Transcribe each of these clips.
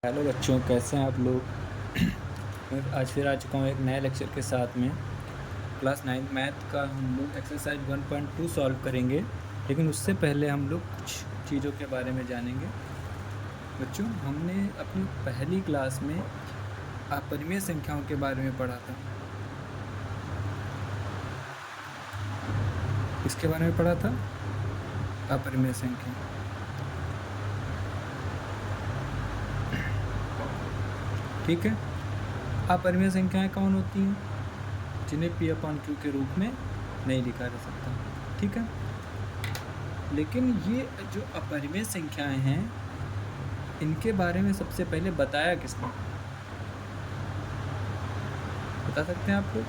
Hello बच्चों, कैसे हैं आप लोग। मैं आज फिर आ चुका हूँ एक नए लेक्चर के साथ में। क्लास 9 मैथ का हम लोग एक्सरसाइज 1.2 सॉल्व करेंगे, लेकिन उससे पहले हम लोग कुछ चीज़ों के बारे में जानेंगे। बच्चों, हमने अपनी पहली क्लास में अपरिमेय संख्याओं के बारे में पढ़ा था। किसके बारे में पढ़ा था? अपरिमेय संख्या। ठीक है। अपरिमेय संख्याएं कौन होती हैं? जिन्हें P/Q के रूप में नहीं लिखा जा सकता। ठीक है। लेकिन ये जो अपरिमेय संख्याएं हैं, इनके बारे में सबसे पहले बताया किसने? बता सकते हैं आप लोग?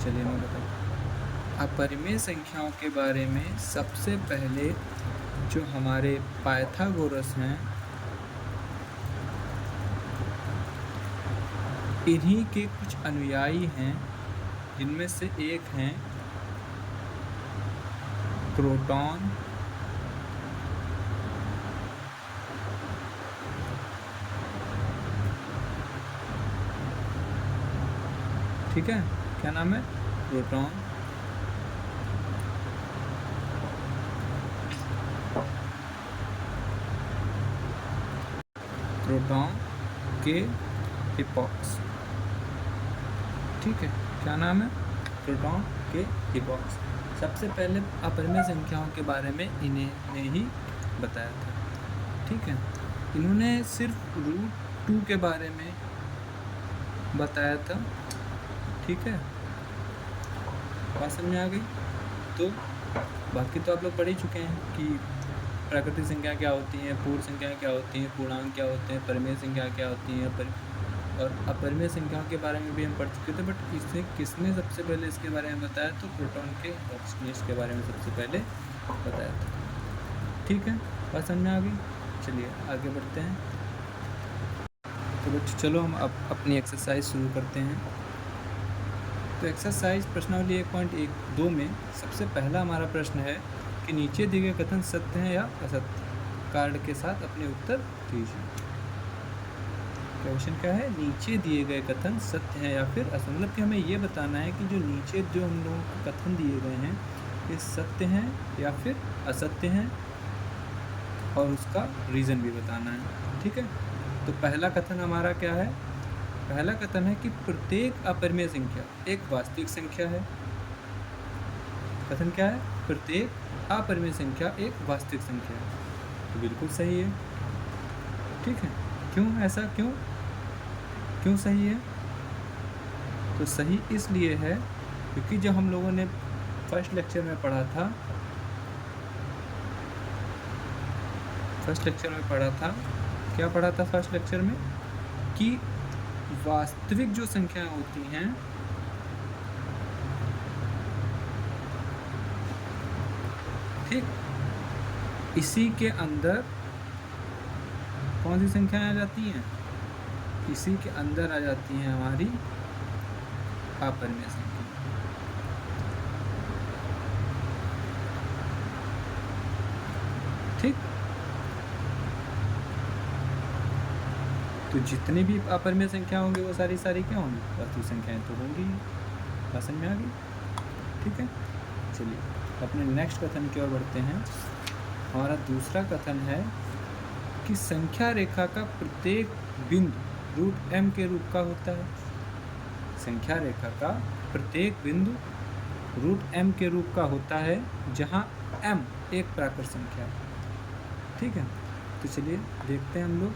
चलिए मैं बताऊँ। अपरिमेय संख्याओं के बारे में सबसे पहले जो हमारे पाइथागोरस हैं, इन्हीं के कुछ अनुयायी हैं, जिनमें से एक हैं क्रोटन, ठीक है। क्या नाम है? क्रोटन। क्रोटन के हिप्पॉक्स। ठीक है। क्या नाम है? क्रोटन के हिप्पॉक्स। सबसे पहले अपरिमेय संख्याओं के बारे में इन्हें ही बताया था। ठीक है। इन्होंने सिर्फ √2 के बारे में बताया था। ठीक है। बात समझ में आ गई? तो बाकी तो आप लोग पढ़ ही चुके हैं कि प्राकृतिक संख्या क्या होती हैं, पूर्ण संख्याएं क्या होती हैं, पूर्णांक क्या होते हैं, परिमेय संख्या क्या होती हैं, और अपरिमेय संख्याओं के बारे में भी हम पढ़ चुके थे। बट इसे किसने सबसे पहले इसके बारे में बताया? तो क्रोटन के हिप्पॉक्स ने इसके बारे में सबसे पहले बताया था। ठीक है। बात समझ में आ गई? चलिए आगे बढ़ते हैं। तो बच्चों चलो हम अब अपनी एक्सरसाइज शुरू करते हैं। तो एक्सरसाइज प्रश्नावली 1.12 में सबसे पहला हमारा प्रश्न है कि नीचे दिए गए कथन सत्य हैं या असत्य। कार्ड के साथ अपने उत्तर दीजिए। क्वेश्चन क्या है? नीचे दिए गए कथन सत्य हैं या फिर असत्य। मतलब कि हमें ये बताना है कि जो नीचे जो हम लोगों को कथन दिए गए हैं, ये सत्य हैं या फिर असत्य हैं, और उसका रीज़न भी बताना है। ठीक है। तो पहला कथन हमारा क्या है? पहला कथन है कि प्रत्येक अपरिमेय संख्या एक वास्तविक संख्या है। कथन क्या है? प्रत्येक अपरिमेय संख्या एक वास्तविक संख्या है। तो बिल्कुल सही है। ठीक है। क्यों ऐसा? क्यों सही है? तो सही इसलिए है क्योंकि जब हम लोगों ने फर्स्ट लेक्चर में पढ़ा था, क्या पढ़ा था फर्स्ट लेक्चर में? कि वास्तविक जो संख्याएं होती हैं, ठीक, इसी के अंदर कौन सी संख्याएं आ जाती हैं? इसी के अंदर आ जाती हैं हमारी अपरिमेय संख्या। ठीक। तो जितनी भी अपरिमेय संख्या होंगी वो सारी क्या होंगी? वास्तविक संख्याएं तो होंगी। बात समझ में आ गई? ठीक है। चलिए अपने नेक्स्ट कथन की ओर बढ़ते हैं। हमारा दूसरा कथन है कि संख्या रेखा का प्रत्येक बिंदु √m के रूप का होता है। संख्या रेखा का प्रत्येक बिंदु √m के रूप का होता है, जहां m एक प्राकृत संख्या है। ठीक है। तो चलिए देखते हैं हम लोग।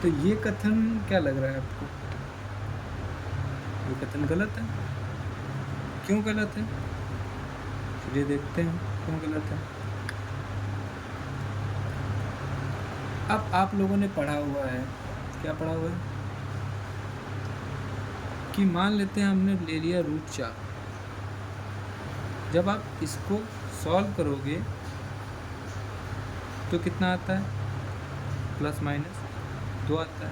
तो ये कथन क्या लग रहा है आपको? ये कथन गलत है। क्यों गलत है? चलिए देखते हैं क्यों गलत है। अब आप लोगों ने पढ़ा हुआ है, क्या पढ़ा हुआ है? कि मान लेते हैं हमने ले लिया √4। जब आप इसको सॉल्व करोगे तो कितना आता है? ±2 आता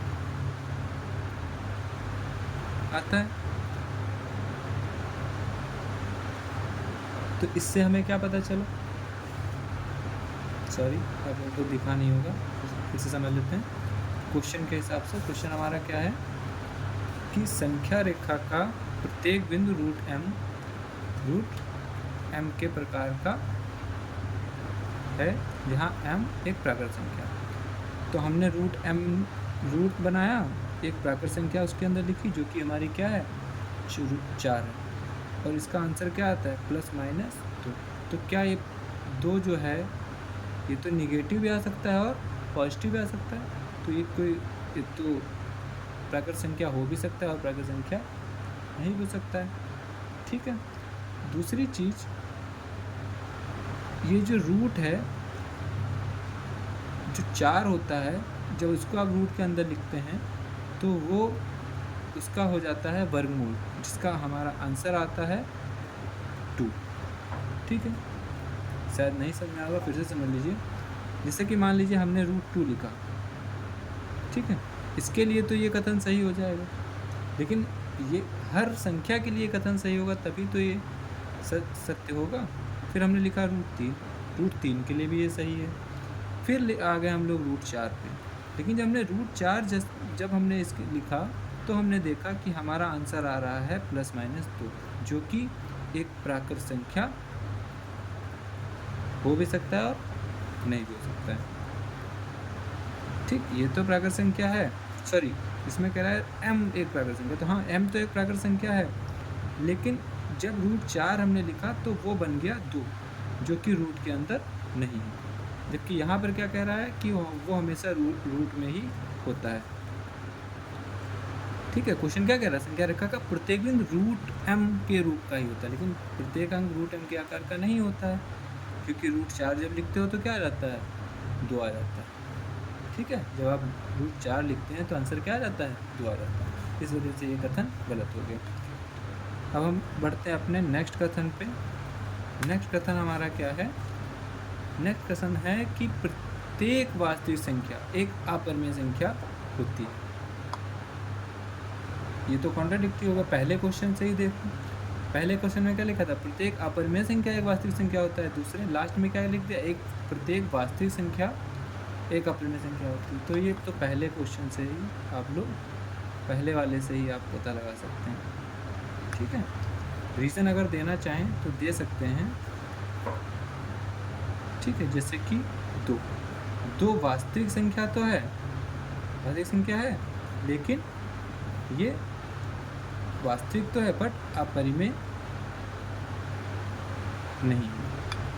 है। तो इससे हमें क्या पता चला? सॉरी अब उनको दिखा नहीं होगा, फिर से समझ लेते हैं क्वेश्चन के हिसाब से। क्वेश्चन हमारा क्या है कि संख्या रेखा का प्रत्येक बिंदु रूट एम के प्रकार का है, जहाँ m एक प्राकृत संख्या। तो हमने रूट बनाया, एक प्राकृत संख्या उसके अंदर लिखी जो कि हमारी क्या है 4 है, और इसका आंसर क्या आता है ±2। तो क्या ये 2 जो है ये तो निगेटिव भी आ सकता है और पॉजिटिव भी आ सकता है, तो ये तो प्राकृत संख्या हो भी सकता है और प्राकृत संख्या नहीं हो सकता है। ठीक है, दूसरी चीज़ ये जो रूट है जो 4 होता है, जब उसको आप रूट के अंदर लिखते हैं तो वो उसका हो जाता है वर्गमूल, जिसका हमारा आंसर आता है 2। ठीक है, शायद नहीं समझ में आएगा, फिर से समझ लीजिए। जैसे कि मान लीजिए हमने √2 लिखा, ठीक है, इसके लिए तो ये कथन सही हो जाएगा, लेकिन ये हर संख्या के लिए कथन सही होगा तभी तो ये सत्य होगा। फिर हमने लिखा √3 के लिए भी ये सही है। फिर आ गए हम लोग √4 पे, लेकिन जब हमने √4 जब हमने इसके लिखा तो हमने देखा कि हमारा आंसर आ रहा है ±2, जो कि एक प्राकृत संख्या हो भी सकता है और नहीं भी हो सकता है। ठीक, ये तो प्राकृत संख्या है, सॉरी इसमें कह रहा है m एक प्राकृत संख्या, तो हाँ m तो एक प्राकृत संख्या है, लेकिन जब √4 हमने लिखा तो वो बन गया 2, जो कि रूट के अंदर नहीं है। जबकि यहाँ पर क्या कह रहा है कि वो हमेशा रूट में ही होता है। ठीक है, क्वेश्चन क्या कह रहा है, संख्या रेखा का प्रत्येक बिंदु √m के रूप का ही होता है, लेकिन प्रत्येक अंक √m के आकार का नहीं होता है, क्योंकि √4 जब लिखते हो तो क्या आ जाता है 2 आ जाता है। ठीक है, जब आप √4 लिखते हैं तो आंसर क्या आ जाता है 2 आ जाता है, इस वजह से ये कथन गलत हो गया। अब हम बढ़ते हैं अपने नेक्स्ट कथन पे। नेक्स्ट कथन हमारा क्या है, नेक्स्ट कथन है कि प्रत्येक वास्तविक संख्या एक अपरिमेय संख्या होती है। ये तो कॉन्ट्राडिक्टरी होगा, पहले क्वेश्चन से ही देखो, पहले क्वेश्चन में क्या लिखा था प्रत्येक अपरिमेय संख्या एक वास्तविक संख्या होता है, दूसरे लास्ट में क्या लिख दिया एक प्रत्येक वास्तविक संख्या एक अपरिमेय संख्या होती है। तो ये तो पहले क्वेश्चन से ही आप लोग पहले वाले से ही आप पता लगा सकते हैं। ठीक है, रीज़न अगर देना चाहें तो दे सकते हैं। ठीक है, जैसे कि 2 वास्तविक संख्या तो है, वास्तविक संख्या है, लेकिन ये वास्तविक तो है बट अपरिमेय नहीं है।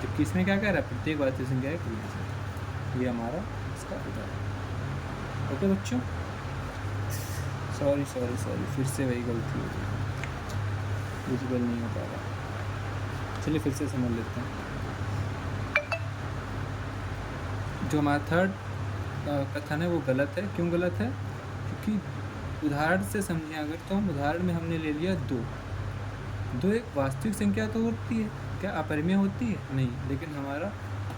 जबकि इसमें क्या कह रहा है प्रत्येक वास्तविक संख्या एक अपरिमेय संख्या, ये हमारा इसका उदाहरण। ओके बच्चों, सॉरी फिर से वही गलती हो गई, विजिबल नहीं हो पा रहा। चलिए फिर से समझ लेते हैं। जो हमारा थर्ड कथन है वो गलत है। क्यों गलत है, क्योंकि उदाहरण से समझें अगर, तो हम उदाहरण में हमने ले लिया 2 एक वास्तविक संख्या तो होती है, क्या अपरिमेय होती है नहीं, लेकिन हमारा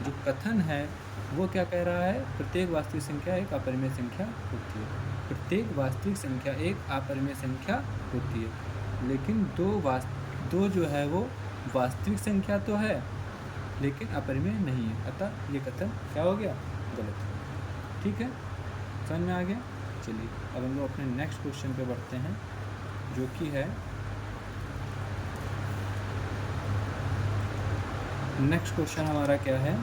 जो कथन है वो क्या कह रहा है प्रत्येक वास्तविक संख्या एक अपरिमेय संख्या होती है। प्रत्येक वास्तविक संख्या एक अपरिमेय संख्या होती है, लेकिन 2 जो है वो वास्तविक संख्या तो है लेकिन अपरिमेय नहीं है, अतः ये कथन क्या हो गया गलत। ठीक है, समझ में आ गया। चलिए अब हम लोग अपने नेक्स्ट क्वेश्चन पे बढ़ते हैं, जो कि है नेक्स्ट क्वेश्चन हमारा क्या है,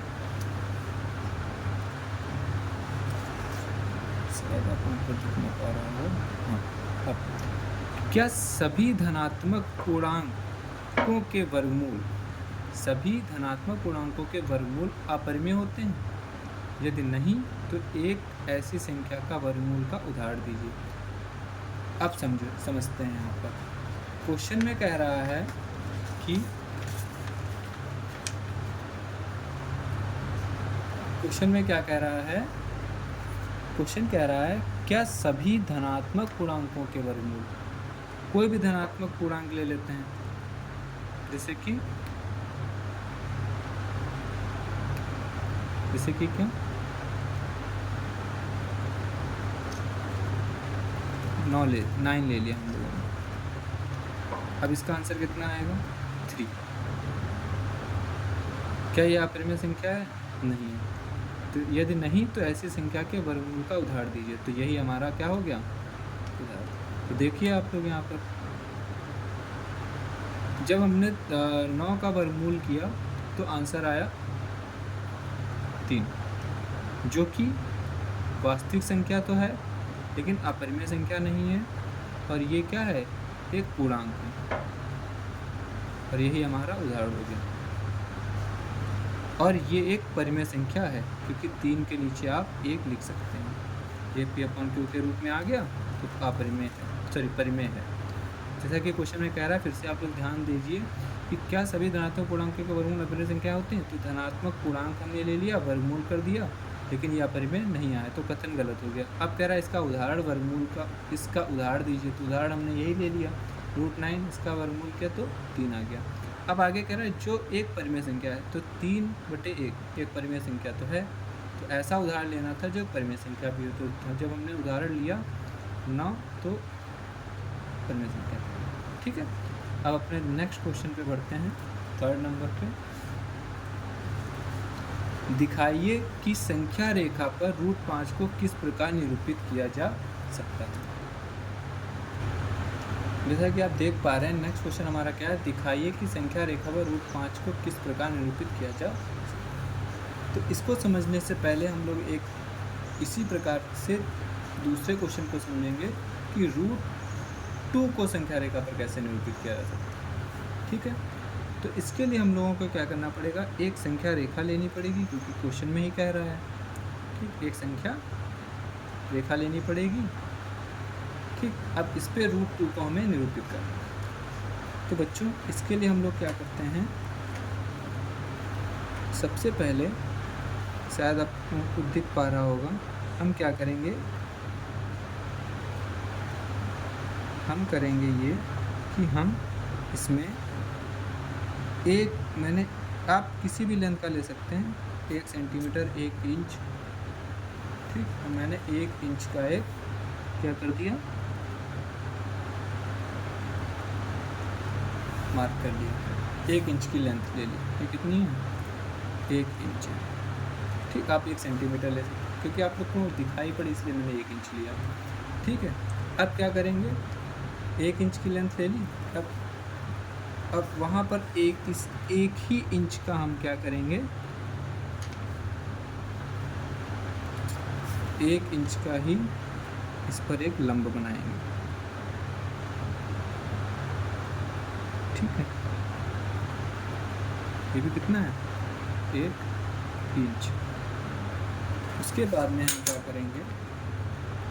शायद आप उनको दिख नहीं पा रहा हो। हाँ, अब क्या सभी धनात्मक पूर्णांकों के वर्गमूल अपरिमेय होते हैं? यदि नहीं तो एक ऐसी संख्या का वर्गमूल का उदाहरण दीजिए। अब समझते हैं। यहाँ पर क्वेश्चन में कह रहा है कि क्वेश्चन में क्या कह रहा है, क्वेश्चन कह रहा है क्या सभी धनात्मक पूर्णांकों के वर्गमूल, कोई भी धनात्मक पूर्णांक ले लेते हैं, जैसे कि क्या 9 ले लिया हम लोगों ने। अब इसका आंसर कितना आएगा 3। क्या ये अपरिमेय संख्या है? नहीं है। तो यदि नहीं तो ऐसी संख्या के वर्गमूल का उदाहरण दीजिए। तो यही हमारा क्या हो गया, उदाहरण। तो देखिए आप लोग यहाँ पर जब हमने 9 का वर्गमूल किया तो आंसर आया 3, जो कि वास्तविक संख्या तो है लेकिन अपरिमेय संख्या नहीं है, और ये क्या है, एक पूर्णांक है, और यही हमारा उदाहरण हो गया। और ये एक परिमेय संख्या है क्योंकि 3 के नीचे आप 1 लिख सकते हैं। ये P/Q के रूप में आ गया तो अपरिमेय है, सॉरी परिमेय है। जैसा कि क्वेश्चन में कह रहा है, फिर से आप लोग ध्यान दीजिए कि क्या सभी धनात्मक पूर्णांकों के वर्गमूल अपरिमेय संख्या होते हैं। तो धनात्मक पूर्णांक हमने ले लिया, वर्गमूल कर दिया, लेकिन ये अपरिमेय नहीं आया, तो कथन गलत हो गया। अब कह रहा है इसका उदाहरण वर्गमूल का, इसका उदाहरण दीजिए। तो उदाहरण हमने यही ले लिया, √9, इसका वर्गमूल किया तो 3 आ गया। अब आगे कह रहा है जो एक परिमेय संख्या है, तो 3/1 एक परिमेय संख्या तो है, तो ऐसा उदाहरण लेना था जो परिमेय संख्या भी हो। तो जब हमने उदाहरण लिया 9 तो परिमेय संख्या, ठीक है। अब अपने नेक्स्ट क्वेश्चन पे बढ़ते हैं, 3rd नंबर पे। दिखाइए कि संख्या रेखा पर √5 को किस प्रकार निरूपित किया जा सकता है। जैसा कि आप देख पा रहे हैं, नेक्स्ट क्वेश्चन हमारा क्या है, दिखाइए कि संख्या रेखा पर √5 को किस प्रकार निरूपित किया जा सकता है। तो इसको समझने से पहले हम लोग एक इसी प्रकार से दूसरे क्वेश्चन को समझेंगे कि √2 को संख्या रेखा पर कैसे निरूपित किया जा सकता है, ठीक है। तो इसके लिए हम लोगों को क्या करना पड़ेगा, एक संख्या रेखा लेनी पड़ेगी क्योंकि क्वेश्चन में ही कह रहा है, ठीक। एक संख्या रेखा लेनी पड़ेगी, ठीक। अब इस पे √2 को हमें निरूपित करना है। तो बच्चों इसके लिए हम लोग क्या करते हैं, सबसे पहले शायद आपको दिख पा रहा होगा, हम क्या करेंगे, हम करेंगे ये कि हम इसमें मैंने आप किसी भी लेंथ का ले सकते हैं, 1 सेंटीमीटर, 1 इंच, ठीक। तो मैंने 1 इंच का एक क्या कर दिया, मार्क कर लिया, 1 इंच की लेंथ ले ली। ये कितनी है, 1 इंच है, ठीक। आप 1 सेंटीमीटर ले सकते हैं क्योंकि आप लोग को दिखाई पड़ी इसलिए मैंने 1 इंच लिया, ठीक है। अब क्या करेंगे, 1 इंच की लेंथ ले ली। अब वहाँ पर एक ही इंच का हम क्या करेंगे, 1 इंच का ही इस पर एक लंब बनाएंगे, ठीक है। ये भी कितना है, 1 इंच। उसके बाद में हम क्या करेंगे,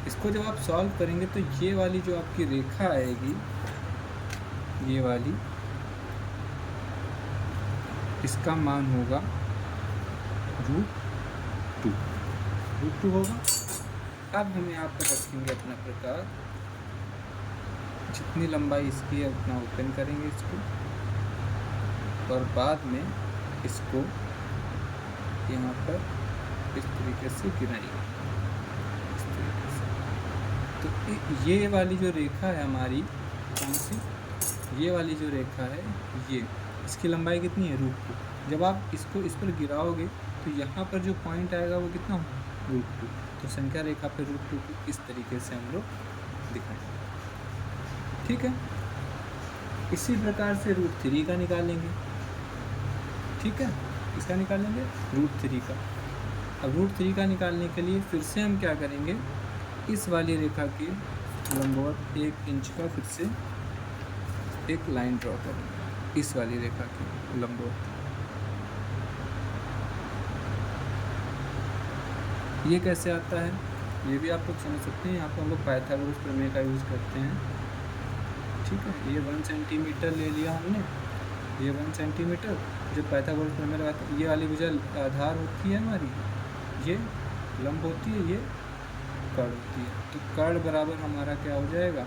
इसको जब आप सॉल्व करेंगे तो ये वाली जो आपकी रेखा आएगी, ये वाली, इसका मान होगा √2 होगा। अब हम यहाँ पर रखेंगे अपना प्रकार, जितनी लंबाई इसकी है उतना ओपन करेंगे इसको, और बाद में इसको यहाँ पर इस तरीके से गिराएंगे, इस तरीके से। तो ये वाली जो रेखा है हमारी, कौन सी, ये वाली जो रेखा है, ये इसकी लंबाई कितनी है, √2। जब आप इसको इस पर गिराओगे तो यहाँ पर जो पॉइंट आएगा वो कितना होगा, √2। तो संख्या रेखा पर √2 को इस तरीके से हम लोग दिखाएंगे, ठीक है। इसी प्रकार से √3 का निकालेंगे, ठीक है। इसका निकालेंगे √3 का। अब √3 का निकालने के लिए फिर से हम क्या करेंगे, इस वाली रेखा के लंबवत 1 इंच का फिर से एक लाइन ड्रॉ करेंगे, इस वाली रेखा के लंबवत। ये कैसे आता है, ये भी आप लोग समझ सकते हैं। यहाँ पर हम लोग पाइथागोरस प्रमेय का यूज़ करते हैं, ठीक है। ये 1 सेंटीमीटर ले लिया हमने, ये 1 सेंटीमीटर। जो पाइथागोरस प्रमेय लगाते हैं, ये वाली भुजा आधार होती है हमारी, ये लंब होती है, ये कर्ण होती है। तो कर्ण बराबर हमारा क्या हो जाएगा,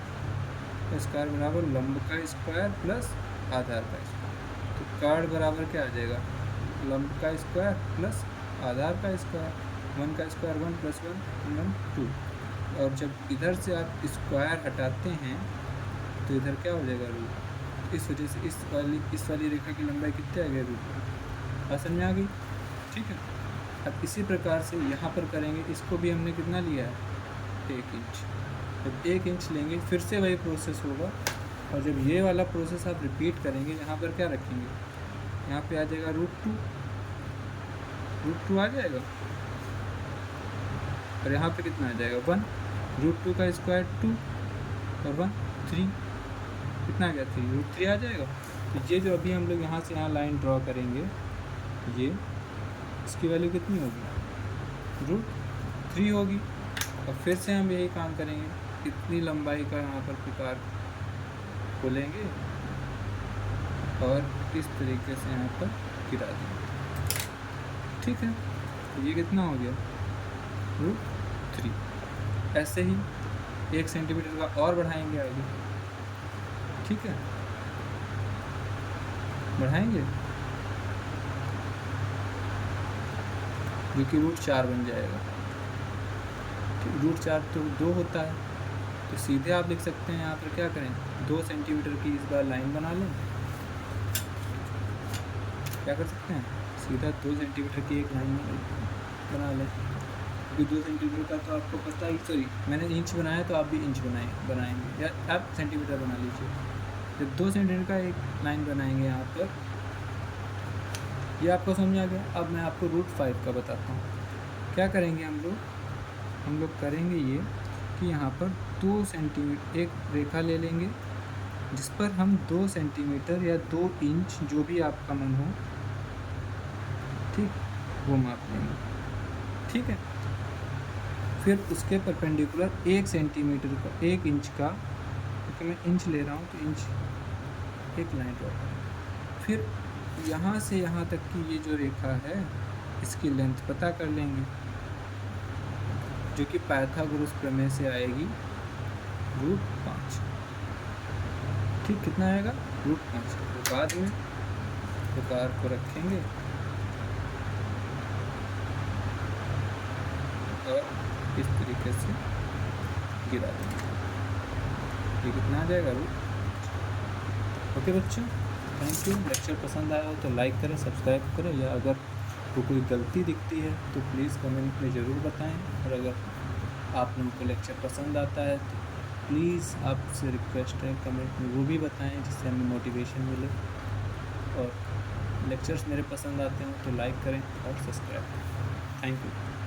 स्क्वायर बराबर लंब का स्क्वायर प्लस आधार का स्क्वायर। तो कर्ण बराबर क्या आ जाएगा, लंब का स्क्वायर प्लस आधार का स्क्वायर। 1 का स्क्वायर 1 + 1 2। और जब इधर से आप स्क्वायर हटाते हैं तो इधर क्या हो जाएगा, रूट। इस वजह से इस वाली रेखा की लंबाई कितनी आ गई, √2। समझ में आ गई, ठीक है। अब इसी प्रकार से यहाँ पर करेंगे, इसको भी हमने कितना लिया है 1 इंच। जब 1 इंच लेंगे फिर से वही प्रोसेस होगा, और जब ये वाला प्रोसेस आप रिपीट करेंगे, यहाँ पर क्या रखेंगे, यहाँ पे आ जाएगा √2 आ जाएगा, और यहाँ पे कितना आ जाएगा 1, √2 का स्क्वायर 2 और 1 3, कितना आ गया 3, √3 आ जाएगा। तो ये जो अभी हम लोग यहाँ से यहाँ लाइन ड्रॉ करेंगे, ये इसकी वैल्यू कितनी होगी, √3 होगी। और फिर से हम यही काम करेंगे, इतनी लंबाई का यहाँ पर प्रकार खोलेंगे और इस तरीके से यहाँ पर गिरा देंगे, ठीक है। तो ये कितना हो गया √3। ऐसे ही 1 सेंटीमीटर का और बढ़ाएंगे आगे, ठीक है, बढ़ाएंगे जो कि √4 बन जाएगा। √4 तो 2 होता है, तो सीधे आप लिख सकते हैं यहाँ पर क्या करें, 2 सेंटीमीटर की इस बार लाइन बना लें। क्या कर सकते हैं, सीधा 2 सेंटीमीटर की एक लाइन बना लें, क्योंकि 2 सेंटीमीटर का तो आपको पता ही, सॉरी मैंने इंच बनाया तो आप भी इंच बनाएंगे, या आप सेंटीमीटर बना लीजिए। जब 2 सेंटीमीटर का एक लाइन बनाएंगे यहाँ पर, ये आपको समझ आ गया। अब मैं आपको √5 का बताता हूँ। क्या करेंगे हम लोग करेंगे ये कि यहाँ पर 2 सेंटीमीटर एक रेखा ले लेंगे, जिस पर हम 2 सेंटीमीटर या 2 इंच जो भी आपका मन हो, ठीक, वो माप लेंगे, ठीक है। फिर उसके परपेंडिकुलर 1 सेंटीमीटर का 1 इंच का, क्योंकि मैं इंच ले रहा हूँ तो इंच एक लाइन ड्रॉ करें। फिर यहाँ से यहाँ तक की ये जो रेखा है, इसकी लेंथ पता कर लेंगे, जो कि पाइथागोरस प्रमेय से आएगी √5, ठीक, कितना आएगा √5। तो बाद में प्रकार को रखेंगे और इस तरीके से गिरा देंगे, ये कितना आ जाएगा ओके बच्चों, थैंक यू। लेक्चर पसंद आया हो तो लाइक करें, सब्सक्राइब करें, या अगर कोई गलती दिखती है तो प्लीज़ कमेंट में ज़रूर बताएं। और अगर आप लोगों को लेक्चर पसंद आता है तो प्लीज़ आपसे रिक्वेस्ट है कमेंट में वो भी बताएं, जिससे हमें मोटिवेशन मिले। और लेक्चर्स मेरे पसंद आते हैं तो लाइक करें और सब्सक्राइब करें। Thank you.